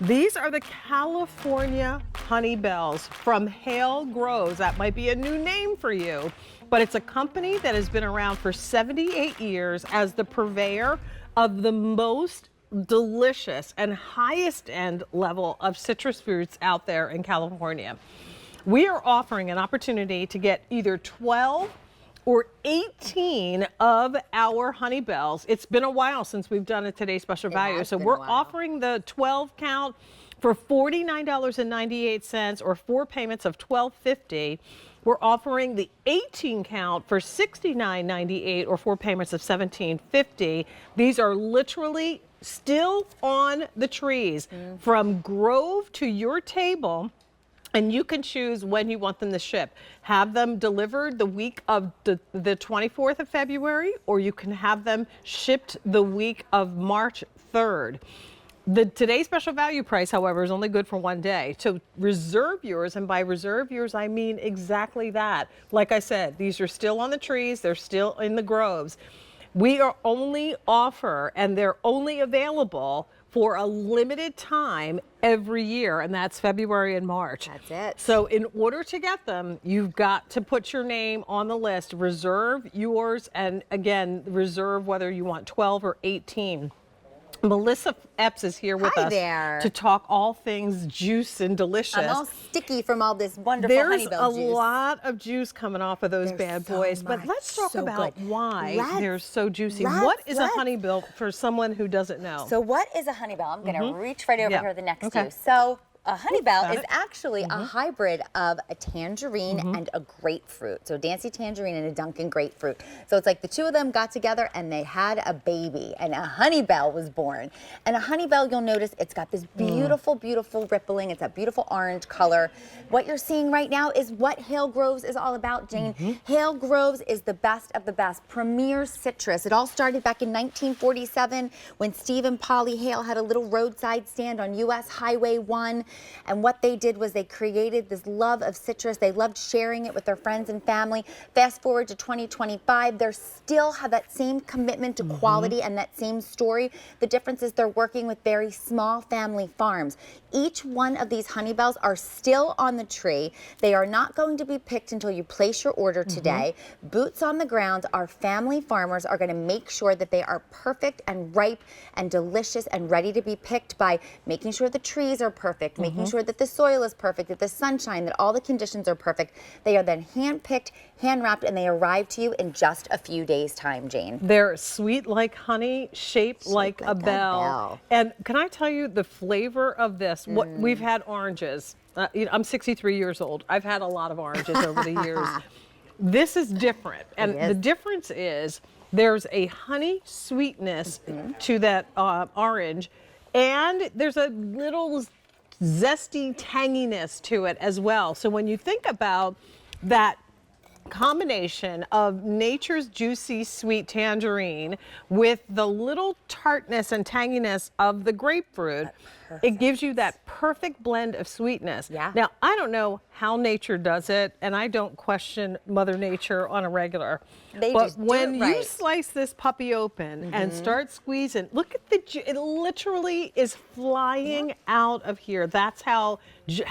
These are the California Honeybells from Hale Groves. That might be a new name for you, but it's a company that has been around for 78 years as the purveyor of the most delicious and highest end level of citrus fruits out there in California. We are offering an opportunity to get either 12 or 18 of our Honeybells. It's been a while since we've done a Today's Special Value. So we're offering the 12 count for $49.98 or 4 payments of $12.50. We're offering the 18 count for $69.98 or 4 payments of $17.50. These are literally still on the trees from grove to your table. And you can choose when you want them to ship. Have them delivered the week of the 24th of February, or you can have them shipped the week of March 3rd. The Today's Special Value price, however, is only good for one day. So reserve yours, and by reserve yours, I mean exactly that. Like I said, these are still on the trees. They're still in the groves. We are only offer, and they're only available for a limited time every year, and that's February and March. That's it. So in order to get them, you've got to put your name on the list, reserve yours, and again, reserve whether you want 12 or 18. Melissa Epps is here with us to talk all things juice and delicious. I'm all sticky from all this wonderful Honeybell juice. There's a lot of juice coming off of those bad boys, but let's talk about why they're so juicy. What is a Honeybell for someone who doesn't know? So what is a Honeybell? I'm going to reach right over here the next two. So a Honeybell is actually a hybrid of a tangerine and a grapefruit. So a Dancy tangerine and a Dunkin' grapefruit. So it's like the two of them got together and they had a baby, and a Honeybell was born. And a Honeybell, you'll notice it's got this beautiful, beautiful rippling. It's a beautiful orange color. What you're seeing right now is what Hale Groves is all about, Jane. Hale Groves is the best of the best, premier citrus. It all started back in 1947 when Steve and Polly Hale had a little roadside stand on US Highway 1. And what they did was they created this love of citrus. They loved sharing it with their friends and family. Fast forward to 2025, they still have that same commitment to quality and that same story. The difference is they're working with very small family farms. Each one of these Honeybells are still on the tree. They are not going to be picked until you place your order today. Boots on the ground, our family farmers are going to make sure that they are perfect and ripe and delicious and ready to be picked by making sure the trees are perfect, making sure that the soil is perfect, that the sunshine, that all the conditions are perfect. They are then hand-picked, hand-wrapped, and they arrive to you in just a few days' time, Jane. They're sweet like honey, shaped like a bell. And can I tell you the flavor of this? What we've had oranges. I'm 63 years old. I've had a lot of oranges over the years. This is different. And the difference is there's a honey sweetness to that orange, and there's a little zesty tanginess to it as well. So when you think about that combination of nature's juicy sweet tangerine with the little tartness and tanginess of the grapefruit, it gives you that perfect blend of sweetness. Now, I don't know how nature does it, and I don't question Mother Nature on a regular. But when you slice this puppy open and start squeezing, look at the it literally is flying out of here. That's how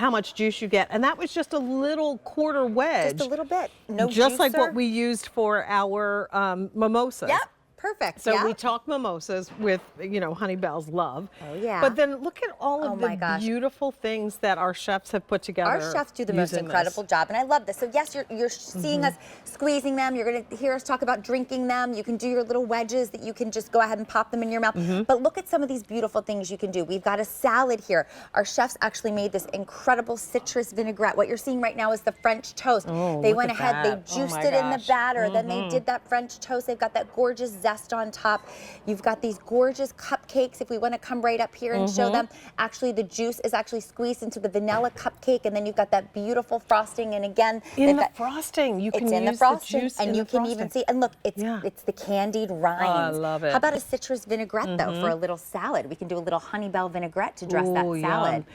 much juice you get. And that was just a little quarter wedge. Just a little bit. No just like what we used for our mimosas. Yep. Perfect. So we talk mimosas with, Honeybells love. Oh, yeah. But then look at all of the beautiful things that our chefs have put together. Our chefs do the most incredible job, and I love this. So yes, you're seeing us squeezing them. You're going to hear us talk about drinking them. You can do your little wedges that you can just go ahead and pop them in your mouth. But look at some of these beautiful things you can do. We've got a salad here. Our chefs actually made this incredible citrus vinaigrette. What you're seeing right now is the French toast. They went ahead, they juiced it in the batter, then they did that French toast. They've got that gorgeous zest on top. You've got these gorgeous cupcakes. If we want to come right up here and show them, actually the juice is actually squeezed into the vanilla cupcake, and then you've got that beautiful frosting. And again, in the frosting, you can use the juice and you can even see. And look, it's the candied rinds. Oh, I love it. How about a citrus vinaigrette though for a little salad? We can do a little Honeybell vinaigrette to dress that salad.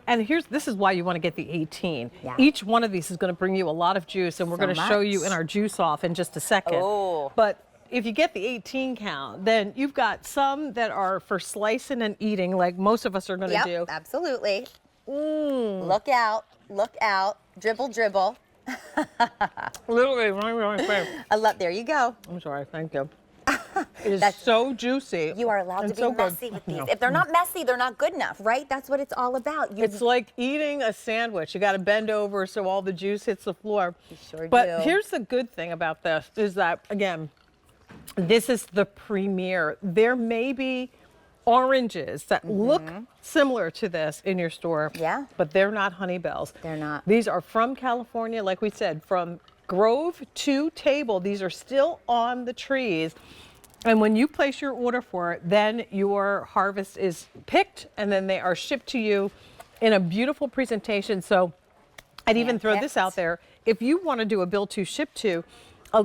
And this is why you want to get the 18. Each one of these is going to bring you a lot of juice, and we're going to show you in our juice off in just a second. But if you get the 18 count, then you've got some that are for slicing and eating, like most of us are going to do. Absolutely. Look out, dribble, dribble. Literally, right there. I love, there you go. I'm sorry, thank you. It is so juicy. You are allowed to be messy with these. If they're not messy, they're not good enough, right? That's what it's all about. It's like eating a sandwich. You got to bend over so all the juice hits the floor. You sure do. But here's the good thing about this is that, again, this is the premiere. There may be oranges that look similar to this in your store, but they're not Honeybells. They're not. These are from California, like we said, from grove to table. These are still on the trees. And when you place your order for it, then your harvest is picked and then they are shipped to you in a beautiful presentation. So I'd even throw this out there. If you want to do a build to ship to,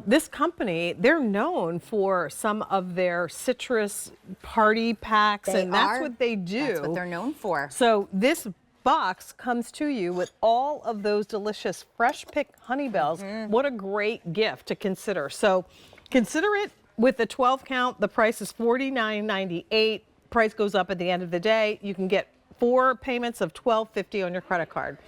this company, they're known for some of their citrus party packs, and that's what they do. That's what they're known for. So this box comes to you with all of those delicious fresh picked Honeybells. What a great gift to consider. So consider it. With the 12 count, the price is $49.98. Price goes up at the end of the day. You can get 4 payments of $12.50 on your credit card.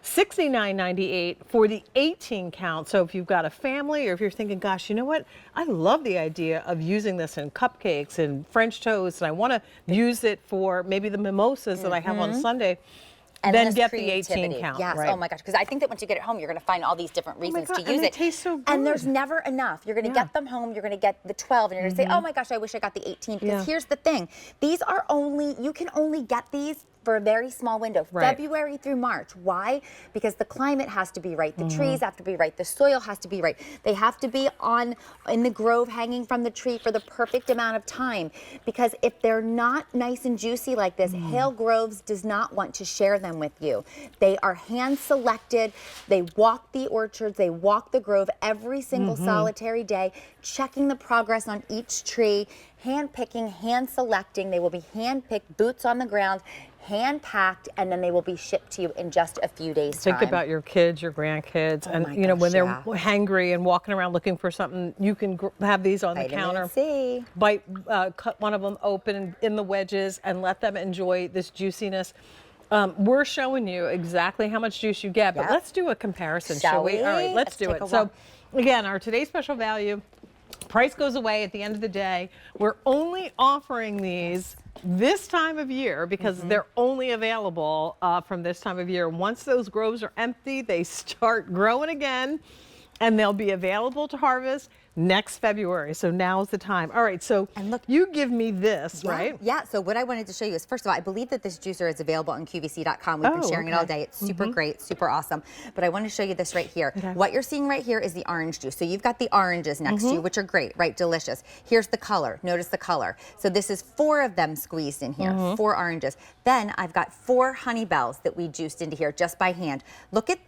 $69.98 for the 18 count. So if you've got a family, or if you're thinking, gosh, you know what? I love the idea of using this in cupcakes and French toast, and I want to use it for maybe the mimosas that I have on Sunday. And then get the 18 count. Yes. Right. Oh my gosh. Because I think that once you get it home, you're going to find all these different reasons to use and it. Tastes so good. And there's never enough. You're going to get them home. You're going to get the 12, and you're going to say, "Oh my gosh, I wish I got the 18." Because here's the thing: these are you can only get these for a very small window, February through March. Why? Because the climate has to be right, the trees have to be right, the soil has to be right. They have to be in the grove, hanging from the tree for the perfect amount of time. Because if they're not nice and juicy like this, Hale Groves does not want to share them with you. They are hand selected. They walk the orchards, they walk the grove every single solitary day, checking the progress on each tree, hand picking, hand selecting. They will be hand picked, boots on the ground, hand packed, and then they will be shipped to you in just a few days' time. Think about your kids, your grandkids, and when they're hangry and walking around looking for something, you can have these on the counter. Cut one of them open in the wedges and let them enjoy this juiciness. We're showing you exactly how much juice you get, but let's do a comparison, shall we? All right, let's do it. So again, our today's special value, price goes away at the end of the day. We're only offering these this time of year because they're only available from this time of year. Once those groves are empty, they start growing again, and they'll be available to harvest next February. So now's the time. All right, so look, you give me this, right? Yeah, so what I wanted to show you is, first of all, I believe that this juicer is available on QVC.com. We've been sharing it all day. It's super great, super awesome. But I want to show you this right here. What you're seeing right here is the orange juice. So you've got the oranges next to you, which are great, right? Delicious. Here's the color. Notice the color. So this is 4 of them squeezed in here, 4 oranges. Then I've got 4 Honeybells that we juiced into here just by hand. Look at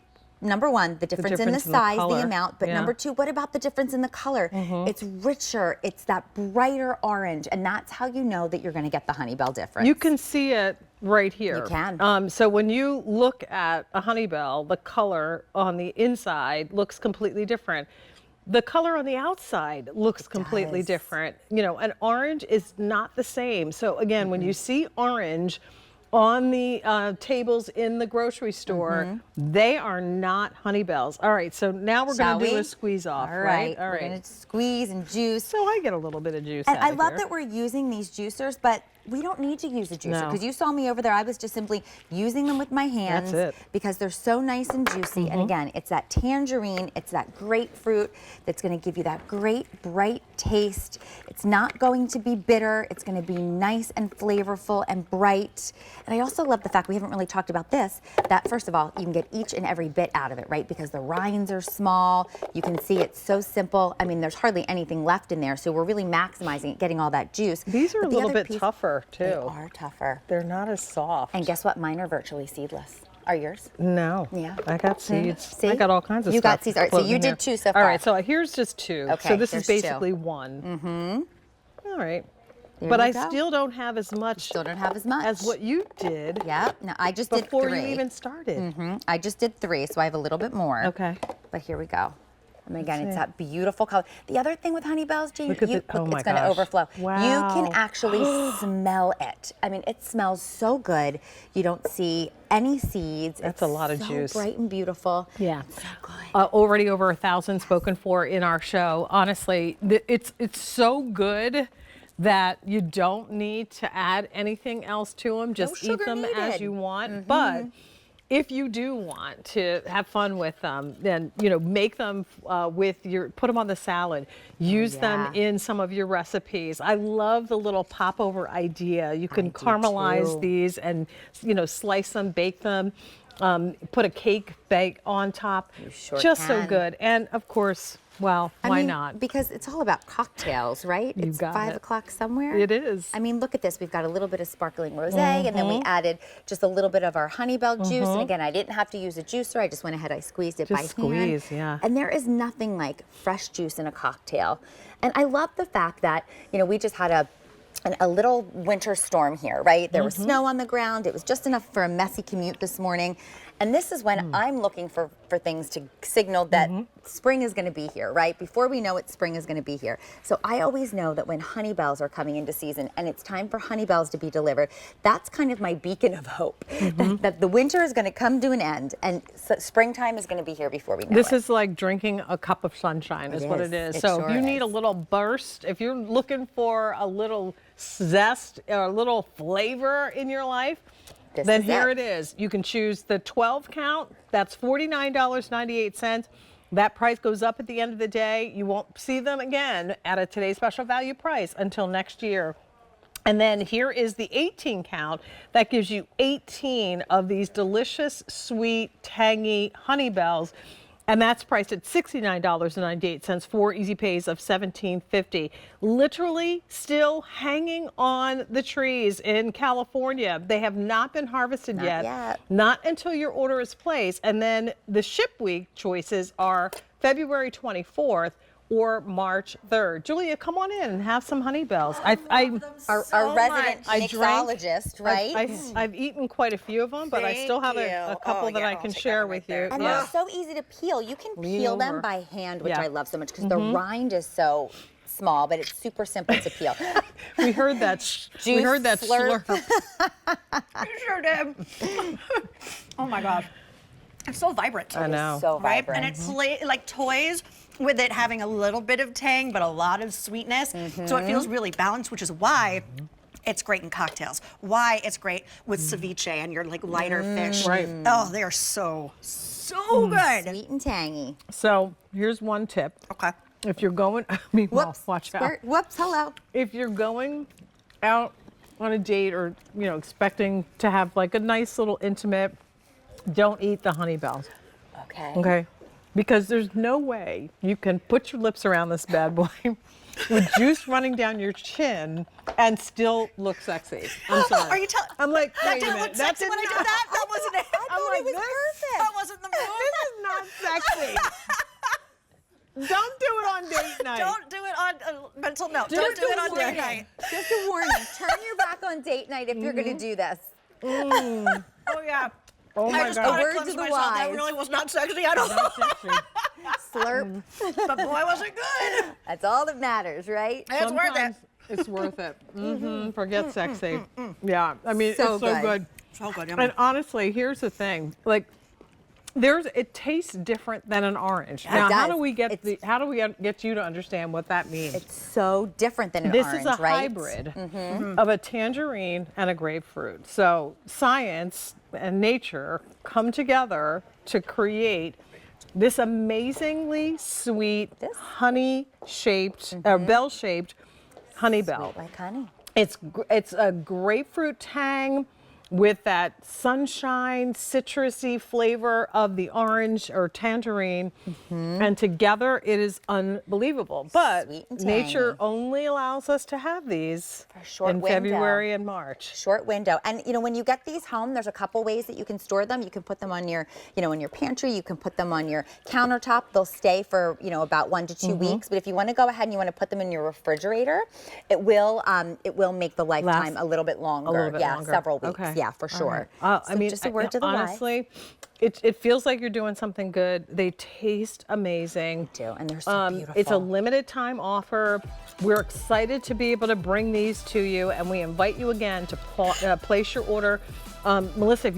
number 1, the difference in the size, the amount, but number 2, what about the difference in the color? It's richer, it's that brighter orange, and that's how you know that you're going to get the Honeybell difference. You can see it right here. You can. So when you look at a Honeybell, the color on the inside looks completely different. The color on the outside looks completely different. You know, an orange is not the same. So again, when you see orange on the tables in the grocery store, they are not Honeybells. All right, so now we're going to do a squeeze off, right? All right, we're going to squeeze and juice. So I get a little bit of juice And out I of love here. that we're using these juicers, but we don't need to use a juicer because you saw me over there. I was just simply using them with my hands because they're so nice and juicy. And again, it's that tangerine, it's that grapefruit that's going to give you that great bright taste. It's not going to be bitter. It's going to be nice and flavorful and bright. And I also love the fact, we haven't really talked about this, that first of all, you can get each and every bit out of it, right? Because the rinds are small. You can see it's so simple. I mean, there's hardly anything left in there. So we're really maximizing it, getting all that juice. These are a little bit tougher too. They are tougher. They're not as soft. And guess what? Mine are virtually seedless. Are yours? No. Yeah. I got seeds. See? I got all kinds of stuff. You got seeds. All right, so you did 2 so far. All right, so here's just 2. Okay, so this is there's basically 2. 1. All right. There but I go. still don't have as much. Still don't have as much. As what you did. Yeah. No, I just did 3. Before you even started. I just did 3, so I have a little bit more. Okay. But here we go. And again, it's that beautiful color. The other thing with Honeybells, Jane, Look at it's going to overflow. Wow. You can actually smell it. I mean, it smells so good. You don't see any seeds. That's a lot of juice. So bright and beautiful. Yeah. So good. Already over 1,000 spoken for in our show. Honestly, it's so good that you don't need to add anything else to them. Just eat them as you want. But if you do want to have fun with them, then, make them put them on the salad, use them in some of your recipes. I love the little popover idea. You can caramelize these and, slice them, bake them, put a cake bake on top. Just so good. And of course, well, why not? Because it's all about cocktails, right? It's 5 o'clock somewhere. It is. I mean, look at this. We've got a little bit of sparkling rosé, and then we added just a little bit of our Honeybell juice. And again, I didn't have to use a juicer. I just went ahead, I squeezed it by hand. Yeah. And there is nothing like fresh juice in a cocktail. And I love the fact that, we just had a little winter storm here, right? There was snow on the ground. It was just enough for a messy commute this morning. And this is when I'm looking for things to signal that spring is going to be here, right? Before we know it, spring is going to be here. So I always know that when Honeybells are coming into season and it's time for Honeybells to be delivered, that's kind of my beacon of hope, that the winter is going to come to an end and springtime is going to be here before we know it. This is like drinking a cup of sunshine is what it is. So if you need a little burst, if you're looking for a little zest or a little flavor in your life, then here it is. You can choose the 12 count. That's $49.98. That price goes up at the end of the day. You won't see them again at a today's special value price until next year. And then here is the 18 count. That gives you 18 of these delicious, sweet, tangy Honeybells. And that's priced at $69.98 for easy pays of $17.50. Literally still hanging on the trees in California. They have not been harvested yet. Not until your order is placed. And then the ship week choices are February 24th or March 3rd. Julia, come on in and have some Honeybells. Our resident mixologist, right? I've eaten quite a few of them, but I still have a couple that I can share with you. And they're so easy to peel. You can peel them by hand, which I love so much because the rind is so small, but it's super simple to peel. We heard that. We heard that slurp. You sure did. Oh my gosh. It's so vibrant. I know. So right? vibrant. And it's like toys with it having a little bit of tang, but a lot of sweetness. So it feels really balanced, which is why it's great in cocktails. Why it's great with ceviche and your like lighter fish. Right. Oh, they are so good. Sweet and tangy. So here's one tip. Okay. If you're going, watch out. Whoops, hello. If you're going out on a date or, expecting to have like a nice little intimate, don't eat the Honeybells. Okay. Because there's no way you can put your lips around this bad boy with juice running down your chin and still look sexy. I'm sorry. Are you telling? I'm like, That wait a didn't minute. look sexy when I did that? That wasn't it. I'm like, it was perfect. That wasn't the move. This is not sexy. Don't do it on date night. Don't do it on mental note. Do Don't it do it on warning. date night. Just a warning. Turn your back on date night if you're going to do this. Oh yeah. Oh I my just God. thought I Words cleansed of the myself. That wise. really was not sexy at all. Slurp. But boy, was it good. That's all that matters, right? It's worth it. Sometimes it's worth it. Forget sexy. Yeah, I mean, So it's so good. good. So good. Yummy. And honestly, here's the thing. Like, it tastes different than an orange. Now, does. how do we get you to understand what that means? It's so different than an This orange, is a right? hybrid of a tangerine and a grapefruit. So science and nature come together to create this amazingly sweet honey-shaped, bell-shaped Honeybell. Like honey. It's a grapefruit tang with that sunshine, citrusy flavor of the orange or tangerine. And together it is unbelievable. But Sweet and nature tangy. only allows us to have these For a short in window. February and March. Short window. And when you get these home, there's a couple ways that you can store them. You can put them on your, in your pantry. You can put them on your countertop. They'll stay for, about 1 to 2 weeks. But if you want to go ahead and you want to put them in your refrigerator, it will make the lifetime a little bit longer. A little bit longer. Several weeks. Okay. Yeah, for sure. I So mean, just a word to the honestly, it feels like you're doing something good. They taste amazing. They do, and they're so beautiful. It's a limited time offer. We're excited to be able to bring these to you, and we invite you again to place your order. Melissa, if